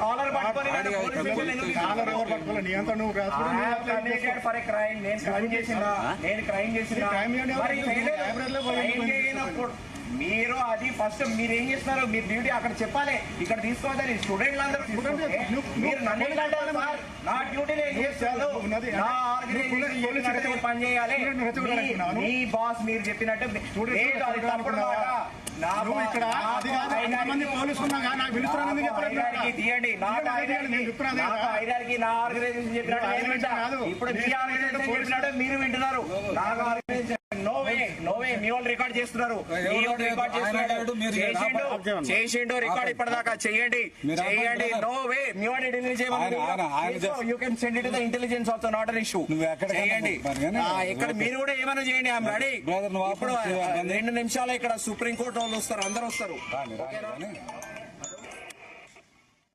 Caller పట్టుకొని for crime నేను crime చేసిన మీరు అది ఫస్ట్ మీరు ఏం చేస్తున్నారు, మీరు డ్యూటీ అక్కడ చెప్పాలి, ఇక్కడ తీసుకోవద్దని స్టూడెంట్లు అందరూ మీరు నన్ను సార్ నా డ్యూటీ నేను చేస్తాను, నా ఆర్గనైజేషన్ పని చేయాలి. మీ బాస్ మీరు చెప్పినట్టు తీయండి, నా ఆర్గనైజేషన్ చెప్పినట్టు ఇప్పుడు మీ ఆర్గనైజేషన్ చెప్పినట్టు మీరు వింటున్నారు. నాకు ఆర్గనైజేషన్ మీ వాళ్ళు రికార్డ్ చేస్తున్నారు, చేసిండు రికార్డ్ ఇప్పటిదాకా చేయండి. నో వే మీ వాడు you can send it to the intelligence of the not an issue. చేయండి ఇక్కడ మీరు కూడా ఏమైనా చేయండి. I'm ready. ఇప్పుడు 2 నిమిషాలు ఇక్కడ సుప్రీంకోర్టు వాళ్ళు వస్తారు, అందరూ వస్తారు.